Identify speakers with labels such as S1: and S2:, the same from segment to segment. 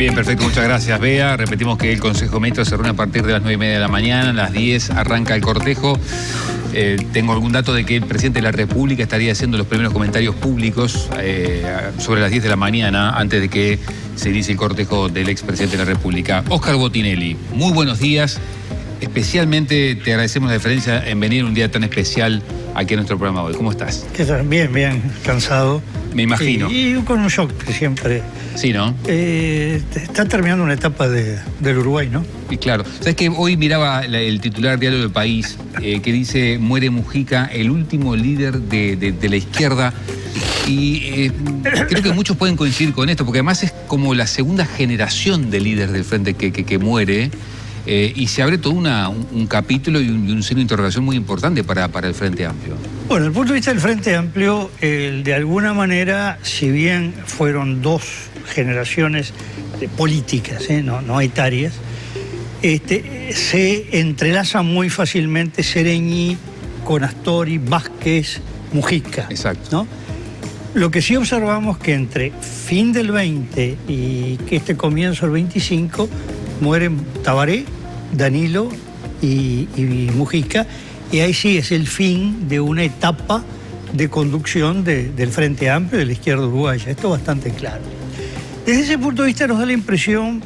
S1: Bien, perfecto, muchas gracias, Bea. Repetimos que el Consejo Ministro se reúne a partir de las 9:30 de la mañana, a las 10 arranca el cortejo. Tengo algún dato de que el presidente de la República estaría haciendo los primeros comentarios públicos sobre las 10 de la mañana, antes de que se inicie el cortejo del expresidente de la República. Óscar Botinelli, muy buenos días. Especialmente te agradecemos la deferencia en venir un día tan especial aquí a nuestro programa hoy. ¿Cómo estás?
S2: ¿Qué tal? Bien, bien, cansado.
S1: Me imagino.
S2: Y con un shock que siempre.
S1: Sí, ¿no?
S2: Está terminando una etapa del Uruguay, ¿no?
S1: Y claro. ¿Sabes que hoy miraba el titular diario del País que dice: muere Mujica, el último líder de la izquierda? Y creo que muchos pueden coincidir con esto, porque además es como la segunda generación de líderes del Frente que muere. Y se abre todo un capítulo y un signo de interrogación muy importante para el Frente Amplio.
S2: Bueno, desde el punto de vista del Frente Amplio, de alguna manera, si bien fueron dos generaciones políticas, no etarias, se entrelazan muy fácilmente Sereñi con Astori, Vázquez, Mujica.
S1: Exacto.
S2: ¿No? Lo que sí observamos que entre fin del 20 y que comienzo del 25 mueren Tabaré, Danilo y Mujica, y ahí sí es el fin de una etapa de conducción del Frente Amplio de la izquierda uruguaya. Esto es bastante claro. Desde ese punto de vista nos da la impresión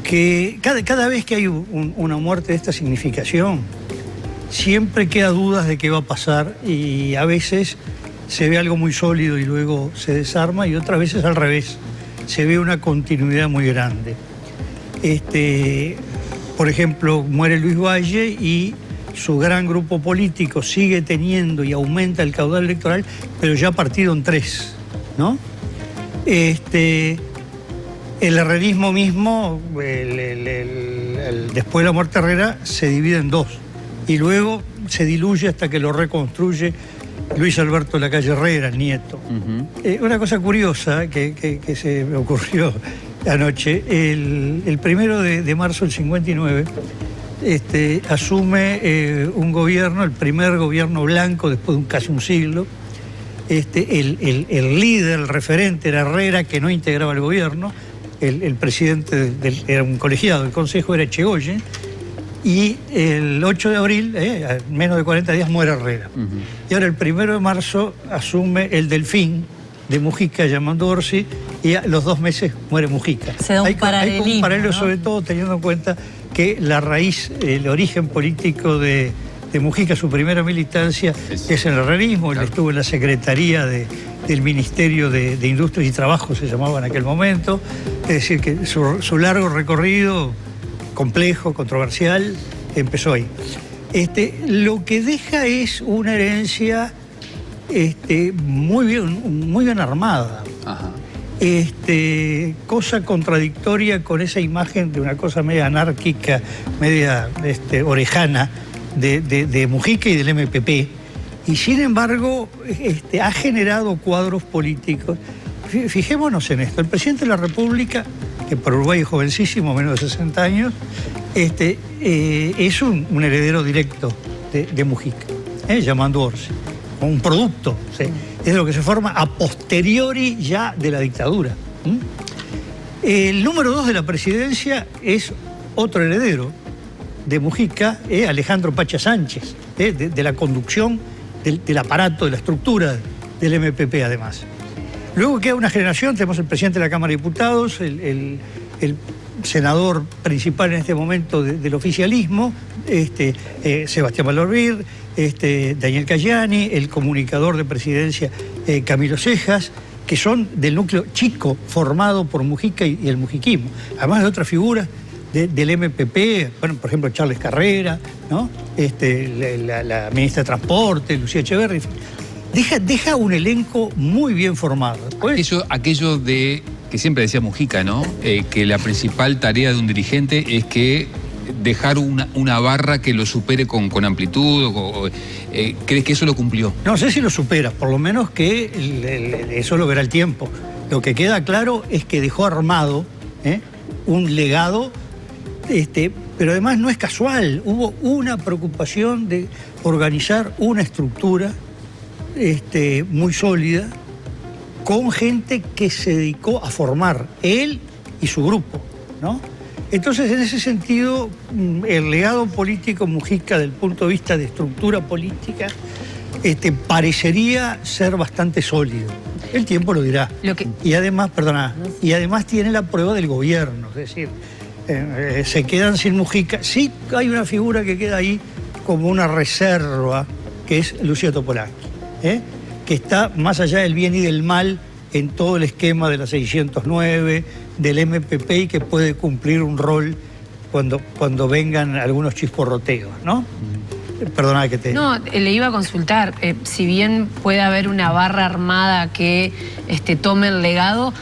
S2: que cada vez que hay una muerte de esta significación, siempre queda dudas de qué va a pasar, y a veces se ve algo muy sólido y luego se desarma, y otras veces al revés, se ve una continuidad muy grande. Por ejemplo, muere Luis Valle y su gran grupo político sigue teniendo y aumenta el caudal electoral, pero ya partido en tres, ¿no? El herrerismo mismo, después de la muerte de Herrera, se divide en dos y luego se diluye hasta que lo reconstruye Luis Alberto Lacalle Herrera, el nieto. Una cosa curiosa que se me ocurrió anoche: el 1 de marzo del 59 asume un gobierno, el primer gobierno blanco después de casi un siglo. El líder, el referente era Herrera, que no integraba el gobierno. El presidente era un colegiado, el consejo era Echegoyen. Y el 8 de abril, a menos de 40 días, muere Herrera. Y ahora el 1 de marzo asume el Delfín de Mujica, llamando Orsi, y a los 2 meses muere Mujica.
S3: Se da un paralelismo,
S2: hay un paralelo,
S3: ¿no?
S2: sobre todo teniendo en cuenta que la raíz, el origen político de Mujica, su primera militancia, es el herrerismo. Él estuvo en la secretaría del Ministerio de Industria y Trabajo, se llamaba en aquel momento. Es decir, que su largo recorrido, complejo, controversial, empezó ahí. Lo que deja es una herencia muy bien armada.
S1: Ajá.
S2: Cosa contradictoria con esa imagen de una cosa media anárquica, media orejana de Mujica y del MPP, y sin embargo ha generado cuadros políticos. Fijémonos en esto: el presidente de la República, que por Uruguay es jovencísimo, menos de 60 años, es un heredero directo de Mujica, llamando Orsi, un producto, ¿sí? Es lo que se forma a posteriori ya de la dictadura. El número 2 de la presidencia es otro heredero de Mujica, Alejandro Pacha Sánchez, de la conducción del aparato, de la estructura del MPP además. Luego queda una generación: tenemos el presidente de la Cámara de Diputados, el senador principal en este momento del oficialismo, Sebastián Valorvir, Daniel Cayani, el comunicador de presidencia Camilo Cejas, que son del núcleo chico formado por Mujica y el mujiquismo, además de otras figuras del MPP, bueno, por ejemplo Charles Carrera, ¿no? La ministra de Transporte, Lucía Echeverri. Deja un elenco muy bien formado.
S1: Aquello de que siempre decía Mujica, ¿no? Que la principal tarea de un dirigente es que dejar una barra que lo supere con amplitud. ¿Crees que eso lo cumplió?
S2: No sé si lo supera, por lo menos que eso lo verá el tiempo. Lo que queda claro es que dejó armado un legado, pero además no es casual. Hubo una preocupación de organizar una estructura muy sólida, con gente que se dedicó a formar. Él y su grupo, ¿no? Entonces, en ese sentido, el legado político Mujica, del punto de vista de estructura política, parecería ser bastante sólido. El tiempo lo dirá. Y además, y además tiene la prueba del gobierno, es decir, se quedan sin Mujica. Sí hay una figura que queda ahí como una reserva, que es Lucio Topolansky, que está más allá del bien y del mal en todo el esquema de la 609, del MPP, y que puede cumplir un rol cuando vengan algunos chisporroteos, ¿no? Perdona que te...
S3: No, le iba a consultar, si bien puede haber una barra armada que tome el legado,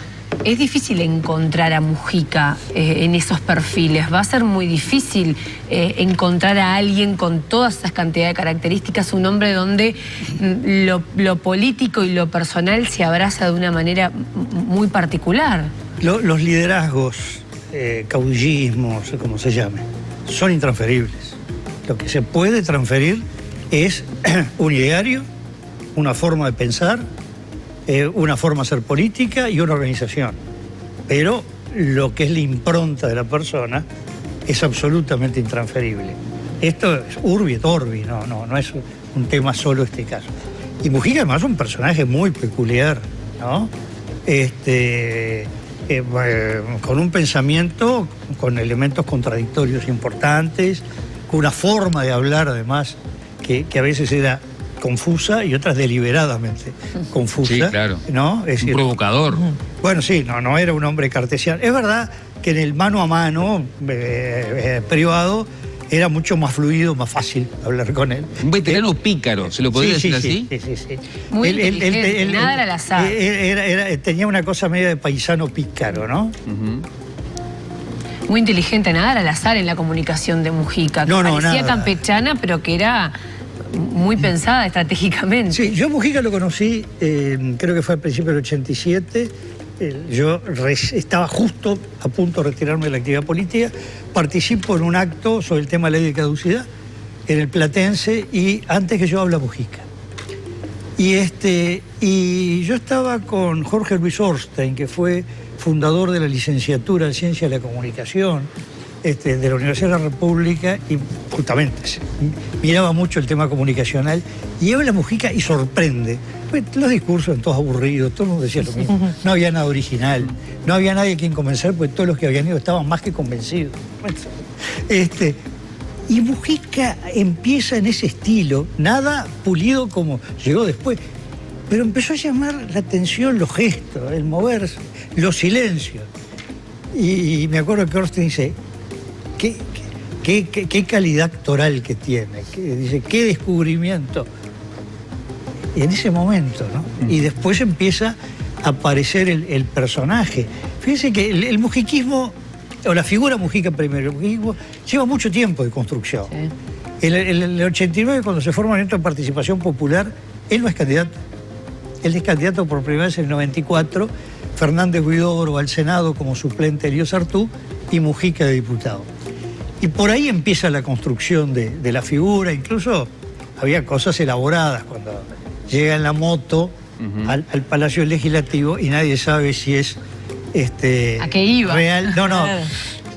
S3: es difícil encontrar a Mujica en esos perfiles. Va a ser muy difícil encontrar a alguien con toda esa cantidad de características, un hombre donde lo político y lo personal se abraza de una manera muy particular.
S2: Los liderazgos, caudillismos, como se llame, son intransferibles. Lo que se puede transferir es un ideario, una forma de pensar, una forma de hacer política y una organización. Pero lo que es la impronta de la persona es absolutamente intransferible. Esto es urbi et orbi, no es un tema solo este caso. Y Mujica además es un personaje muy peculiar, ¿no? Con un pensamiento, con elementos contradictorios importantes, con una forma de hablar además que a veces era confusa y otras deliberadamente confusa.
S1: Sí, claro.
S2: ¿No? Es decir,
S1: un provocador.
S2: Bueno, sí, no era un hombre cartesiano. Es verdad que en el mano a mano privado era mucho más fluido, más fácil hablar con él.
S1: Un veterano pícaro, ¿se lo podría decir así?
S2: Sí.
S3: Muy inteligente, nada era al azar.
S2: Tenía una cosa media de paisano pícaro, ¿no?
S3: Muy inteligente, nada era al azar en la comunicación de Mujica. Parecía
S2: nada.
S3: Campechana, pero que era muy pensada estratégicamente.
S2: Sí, yo Mujica lo conocí, creo que fue al principio del 87. Yo estaba justo a punto de retirarme de la actividad política. Participo en un acto sobre el tema de la ley de caducidad en el Platense, y antes que yo habla Mujica. Y yo estaba con Jorge Luis Orstein, que fue fundador de la licenciatura en Ciencia de la Comunicación de la Universidad de la República, y justamente miraba mucho el tema comunicacional, y habla Mujica y sorprende. Pues, los discursos eran todos aburridos, todo el mundo decía lo mismo, no había nada original, no había nadie a quien convencer, pues todos los que habían ido estaban más que convencidos. Y Mujica empieza en ese estilo, nada pulido como llegó después, pero empezó a llamar la atención los gestos, el moverse, los silencios. Y me acuerdo que Orstein dice, qué calidad actoral que tiene, dice, qué descubrimiento. Y en ese momento, ¿no? Y después empieza a aparecer el personaje. Fíjense que el mujiquismo, o la figura Mujica primero, el mujiquismo lleva mucho tiempo de construcción. Sí. En el 89, cuando se forma el Centro de Participación Popular, él no es candidato. Él es candidato por primera vez en el 94, Fernández Huidobro al Senado como suplente de Elío Sartú y Mujica de diputado. Y por ahí empieza la construcción de la figura. Incluso había cosas elaboradas cuando llega en la moto al Palacio Legislativo y nadie sabe si es
S3: ¿a qué iba?
S2: Real. No,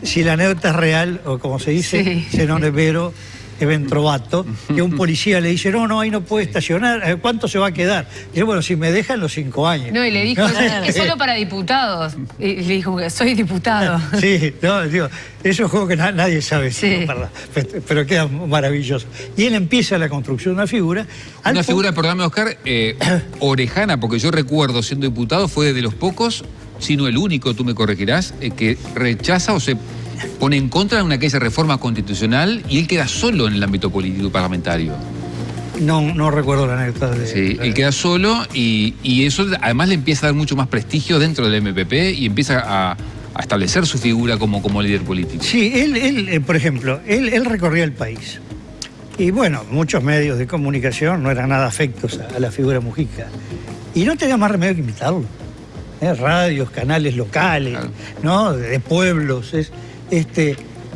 S2: si la anécdota es real, o como se dice, se non è vero, event trovato, que un policía le dice, no, ahí no puede estacionar, ¿cuánto se va a quedar? Y dice, bueno, si me dejan los 5 años.
S3: No, y le dijo, es solo para diputados. Y le dijo, soy diputado.
S2: Sí, no, digo, eso es juego que nadie sabe, pero queda maravilloso. Y él empieza la construcción de una figura.
S1: Una figura, perdóname, Oscar, orejana, porque yo recuerdo, siendo diputado, fue de los pocos, si no el único, tú me corregirás, que rechaza o se pone en contra de una aquella reforma constitucional, y él queda solo en el ámbito político y parlamentario.
S2: No recuerdo la anécdota de...
S1: Sí, él queda solo y eso además le empieza a dar mucho más prestigio dentro del MPP y empieza a establecer su figura como líder político.
S2: Sí, él por ejemplo, él recorría el país. Y bueno, muchos medios de comunicación no eran nada afectos a la figura Mujica. Y no tenía más remedio que invitarlo. Radios, canales locales, claro, ¿no? De pueblos,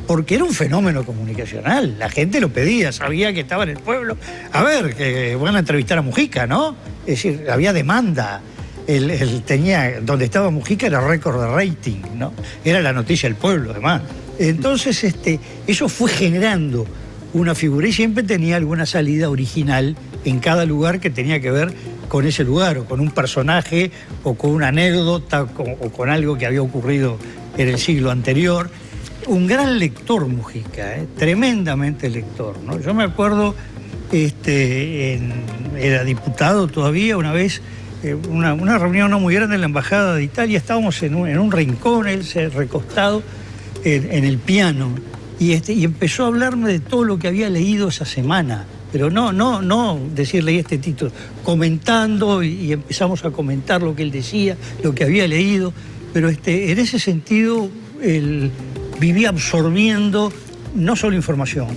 S2: porque era un fenómeno comunicacional. La gente lo pedía, sabía que estaba en el pueblo. A ver, que van a entrevistar a Mujica, ¿no? Es decir, había demanda. tenía, donde estaba Mujica era récord de rating, ¿no? Era la noticia del pueblo, además. Entonces, eso fue generando una figura y siempre tenía alguna salida original en cada lugar que tenía que ver con ese lugar, o con un personaje, o con una anécdota, o con algo que había ocurrido en el siglo anterior. Un gran lector Mujica, tremendamente lector, ¿no? Yo me acuerdo, era diputado todavía, una vez, una reunión no muy grande en la Embajada de Italia, estábamos en un rincón, él se recostado en el piano, y empezó a hablarme de todo lo que había leído esa semana, pero no decir leí este título, comentando, y empezamos a comentar lo que él decía, lo que había leído, pero en ese sentido él vivía absorbiendo no solo información,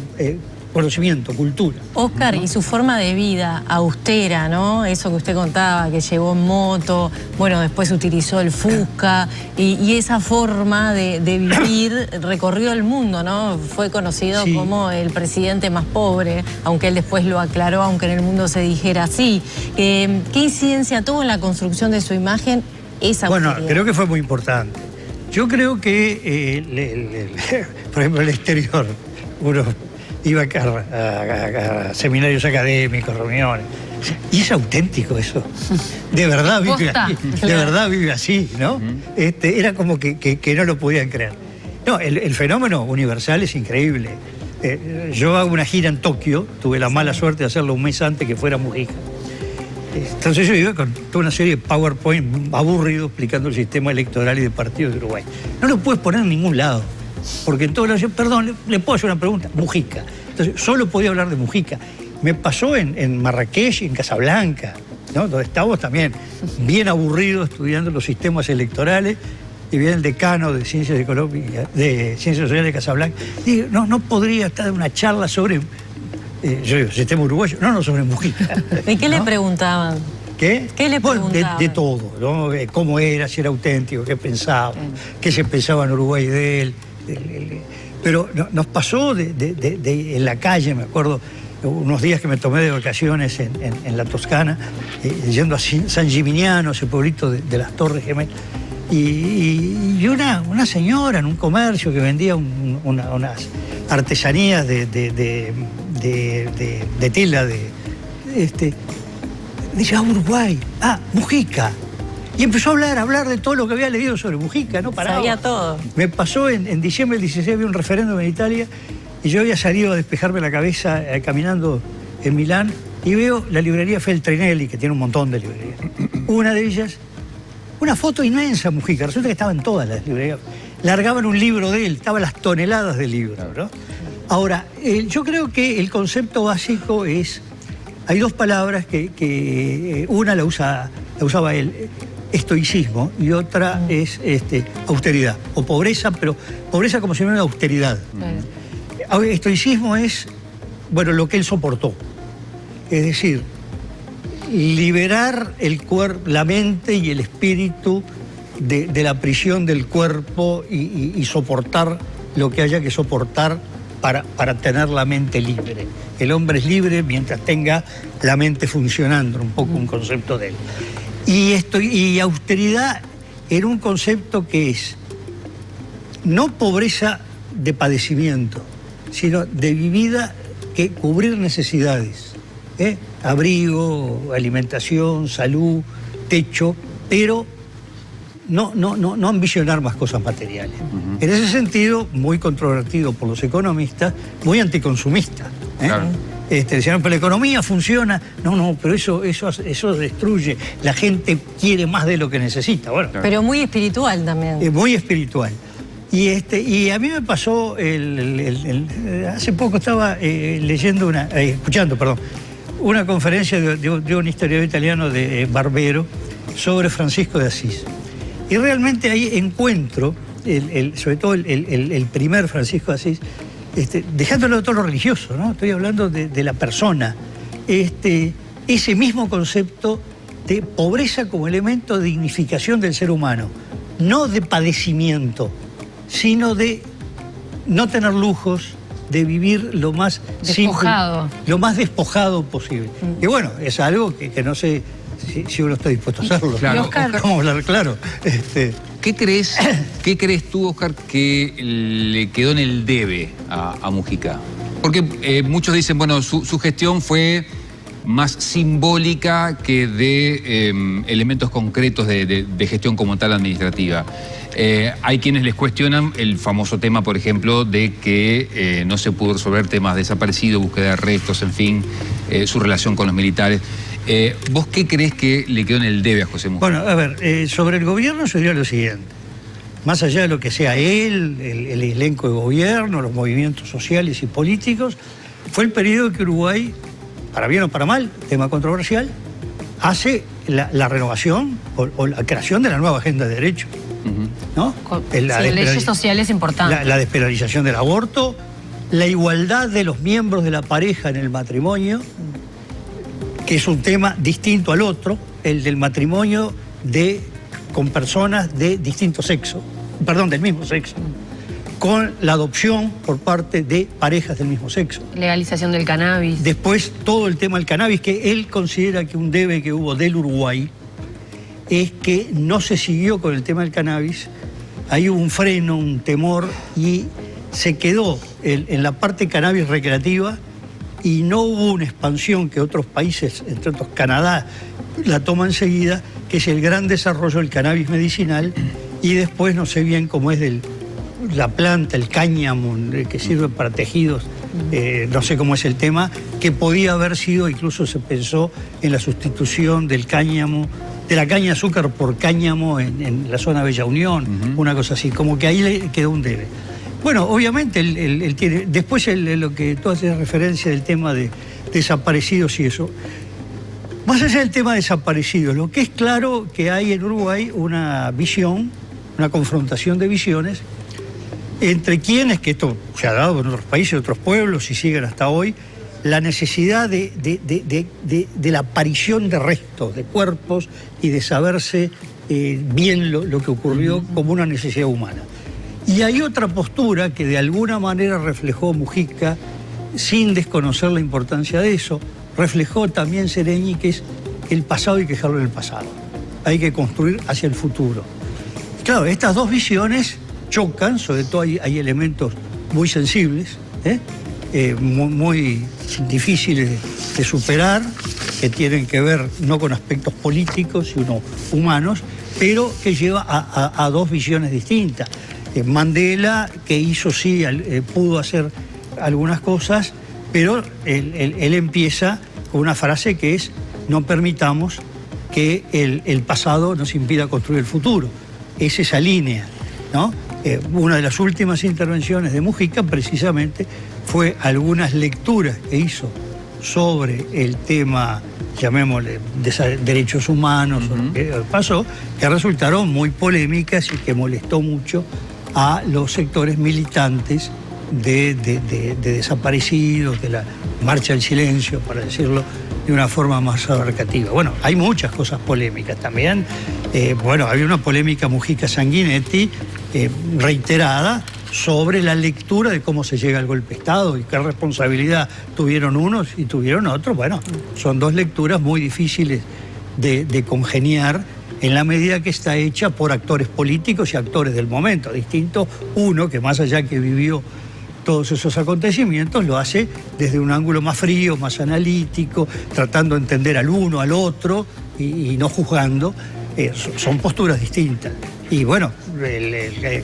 S2: conocimiento, cultura.
S4: Oscar, y su forma de vida austera, ¿no? Eso que usted contaba, que llegó en moto, bueno, después utilizó el Fusca, y esa forma de vivir recorrió el mundo, ¿no? Fue conocido como el presidente más pobre, aunque él después lo aclaró, aunque en el mundo se dijera así. ¿Qué incidencia tuvo en la construcción de su imagen esa austeridad?
S2: Bueno, creo que fue muy importante. Yo creo que, por ejemplo, el exterior, uno iba a seminarios académicos, reuniones, y es auténtico eso. De verdad vive así, de verdad vive así, ¿no? Era como que no lo podían creer. No, el fenómeno universal es increíble. Yo hago una gira en Tokio, tuve la mala suerte de hacerlo un mes antes que fuera Mujica. Entonces yo iba con toda una serie de PowerPoint aburrido explicando el sistema electoral y de partidos de Uruguay. No lo puedes poner en ningún lado, porque en todos lados, perdón, le puedo hacer una pregunta, Mujica. Entonces solo podía hablar de Mujica. Me pasó en Marrakech y en Casablanca, ¿no? Donde estábamos también bien aburridos estudiando los sistemas electorales, y viene el decano de Ciencias Económicas, de Ciencias Sociales de Casablanca. Digo, no podría estar en una charla sobre... yo digo, sistema uruguayo, no sobre Mujica.
S4: ¿Y qué le preguntaban?
S2: ¿Qué?
S4: ¿Qué le preguntaban?
S2: De todo, ¿no? Cómo era, si era auténtico, qué pensaba, qué se pensaba en Uruguay de él. Pero nos pasó en la calle, me acuerdo, unos días que me tomé de vacaciones en la Toscana, yendo a San Gimignano, ese pueblito de las Torres Gemelas, y una señora en un comercio que vendía unas artesanías de tela, dice, Uruguay, Mujica. Y empezó a hablar de todo lo que había leído sobre Mujica, no paraba.
S4: Sabía todo.
S2: Me pasó en diciembre del 16, había un referéndum en Italia, y yo había salido a despejarme la cabeza caminando en Milán, y veo la librería Feltrinelli, que tiene un montón de librerías. Una de ellas, una foto inmensa Mujica, resulta que estaba en todas las librerías. Largaban un libro de él, estaban las toneladas de libros, ¿no? Ahora, yo creo que el concepto básico es, hay dos palabras que una la usaba él, estoicismo, y otra es austeridad, o pobreza, pero pobreza como sinónimo de austeridad. Estoicismo es, bueno, lo que él soportó, es decir, liberar la mente y el espíritu de la prisión del cuerpo y soportar lo que haya que soportar para tener la mente libre. El hombre es libre mientras tenga la mente funcionando, un poco un concepto de él. Y austeridad era un concepto que es no pobreza de padecimiento, sino de vivida, que cubrir necesidades, abrigo, alimentación, salud, techo, pero no ambicionar más cosas materiales. En ese sentido, muy controvertido por los economistas, muy anticonsumista.
S1: Claro.
S2: Decían, pero la economía funciona. No, pero eso destruye. La gente quiere más de lo que necesita. Bueno,
S4: pero muy espiritual también.
S2: Muy espiritual. Y a mí me pasó, hace poco estaba escuchando una conferencia de un historiador italiano, de Barbero, sobre Francisco de Asís. Y realmente ahí encuentro, sobre todo el primer Francisco de Asís, dejándolo de todo lo religioso, ¿no? Estoy hablando de la persona. Ese mismo concepto de pobreza como elemento de dignificación del ser humano, no de padecimiento, sino de no tener lujos, de vivir lo más
S3: despojado,
S2: simple, lo más despojado posible. Y bueno, es algo que no sé si uno está dispuesto a hacerlo.
S1: Claro,
S3: Oscar,
S1: Oscar,
S2: Vamos a hablar claro.
S1: ¿Qué crees tú, Oscar, que le quedó en el debe a Mujica? Porque muchos dicen, bueno, su gestión fue más simbólica que de elementos concretos de gestión como tal administrativa. Hay quienes les cuestionan el famoso tema, por ejemplo, de que no se pudo resolver temas desaparecidos, búsqueda de restos, en fin, su relación con los militares. ¿Vos qué crees que le quedó en el debe a José Mujica?
S2: Bueno, a ver, sobre el gobierno sería lo siguiente. Más allá de lo que sea él, el elenco de gobierno, los movimientos sociales y políticos, fue el periodo que Uruguay, para bien o para mal, tema controversial, hace la renovación o la creación de la nueva agenda de derechos. ¿No?
S3: Leyes sociales importantes.
S2: La despenalización del aborto, la igualdad de los miembros de la pareja en el matrimonio, que es un tema distinto al otro, el del matrimonio con personas de distinto sexo, perdón, del mismo sexo, con la adopción por parte de parejas del mismo sexo.
S3: Legalización del cannabis.
S2: Después todo el tema del cannabis, que él considera que un debe que hubo del Uruguay es que no se siguió con el tema del cannabis, ahí hubo un freno, un temor, y se quedó en la parte cannabis recreativa y no hubo una expansión que otros países, entre otros Canadá, la toma enseguida, que es el gran desarrollo del cannabis medicinal, y después no sé bien cómo es la planta, el cáñamo, que sirve para tejidos, no sé cómo es el tema, que podía haber sido, incluso se pensó en la sustitución del cáñamo, de la caña de azúcar por cáñamo en la zona Bella Unión, una cosa así, como que ahí le quedó un debe. Bueno, obviamente él tiene, después lo que tú haces referencia del tema de desaparecidos y eso. Más allá del tema de desaparecidos, lo que es claro que hay en Uruguay una visión, una confrontación de visiones entre quienes, que esto se ha dado en otros países, otros pueblos y siguen hasta hoy, la necesidad de la aparición de restos, de cuerpos y de saberse bien lo que ocurrió como una necesidad humana. Y hay otra postura que de alguna manera reflejó Mujica, sin desconocer la importancia de eso, reflejó también Sereñi, que es el pasado hay que dejarlo en el pasado. Hay que construir hacia el futuro. Claro, estas dos visiones chocan, sobre todo hay elementos muy sensibles, muy difíciles de superar, que tienen que ver no con aspectos políticos, sino humanos, pero que lleva a dos visiones distintas. Mandela, que hizo pudo hacer algunas cosas, pero él empieza con una frase que es: no permitamos que el pasado nos impida construir el futuro. Es esa línea, ¿no? Una de las últimas intervenciones de Mujica precisamente fue algunas lecturas que hizo sobre el tema, llamémosle, de derechos humanos, o lo que pasó, que resultaron muy polémicas y que molestó mucho a los sectores militantes de desaparecidos, de la marcha del silencio, para decirlo de una forma más abarcativa. Bueno, hay muchas cosas polémicas también. Había una polémica Mujica-Sanguinetti reiterada sobre la lectura de cómo se llega al golpe de Estado y qué responsabilidad tuvieron unos y tuvieron otros. Bueno, son dos lecturas muy difíciles de congeniar, en la medida que está hecha por actores políticos y actores del momento. Distinto uno que, más allá que vivió todos esos acontecimientos, lo hace desde un ángulo más frío, más analítico, tratando de entender al uno, al otro y no juzgando. Son posturas distintas. Y bueno,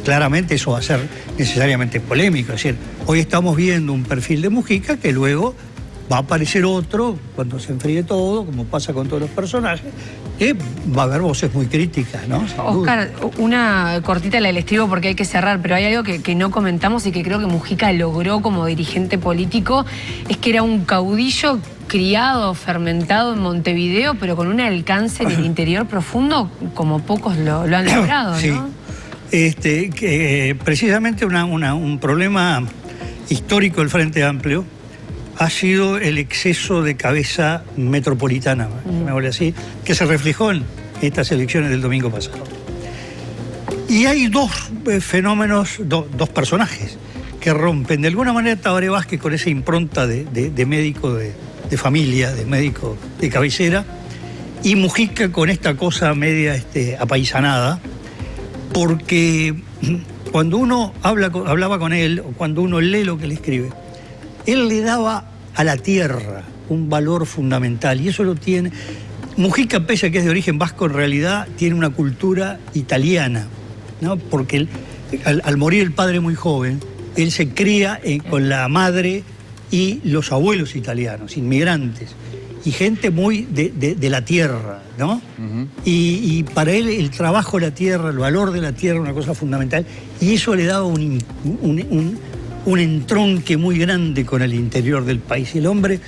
S2: claramente eso va a ser necesariamente polémico. Es decir, hoy estamos viendo un perfil de Mujica que luego va a aparecer otro cuando se enfríe todo, como pasa con todos los personajes, que va a haber voces muy críticas, ¿no?
S3: Oscar, una cortita la escribo porque hay que cerrar, pero hay algo que no comentamos y que creo que Mujica logró como dirigente político, es que era un caudillo criado, fermentado en Montevideo, pero con un alcance en el interior profundo como pocos lo han logrado, ¿no?
S2: Sí. Precisamente un problema histórico del Frente Amplio ha sido el exceso de cabeza metropolitana, así, que se reflejó en estas elecciones del domingo pasado. Y hay dos fenómenos, dos personajes que rompen. De alguna manera Tabaré Vázquez, con esa impronta de médico de familia, de médico de cabecera, Y Mujica con esta cosa media apaisanada, porque cuando uno hablaba con él, o cuando uno lee lo que él escribe, él le daba a la tierra un valor fundamental, y eso lo tiene. Mujica, pese a que es de origen vasco, en realidad tiene una cultura italiana, ¿no? Porque al morir el padre muy joven, él se cría con la madre y los abuelos italianos, inmigrantes, y gente muy de la tierra, ¿no? Y para él el trabajo de la tierra, el valor de la tierra es una cosa fundamental, y eso le daba un entronque muy grande con el interior del país. El hombre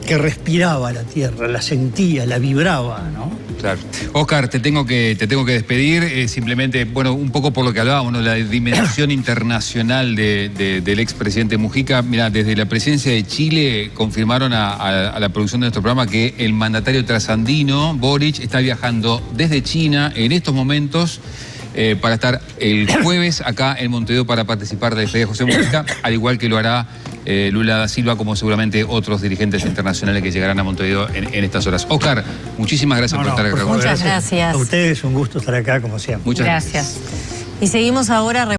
S2: que respiraba la tierra, la sentía, la vibraba, ¿no?
S1: Claro. Oscar, te tengo que despedir, simplemente, bueno, un poco por lo que hablábamos, ¿no? La dimensión internacional del expresidente Mujica. Mira, desde la presidencia de Chile confirmaron a la producción de nuestro programa que el mandatario trasandino, Boric, está viajando desde China en estos momentos para estar el jueves acá en Montevideo para participar de la despedida de José Mujica, al igual que lo hará Lula da Silva, como seguramente otros dirigentes internacionales que llegarán a Montevideo en estas horas. Oscar, muchísimas gracias por estar acá.
S4: Muchas gracias.
S2: A ustedes un gusto estar acá, como siempre.
S1: Muchas
S3: Gracias.
S4: Y seguimos ahora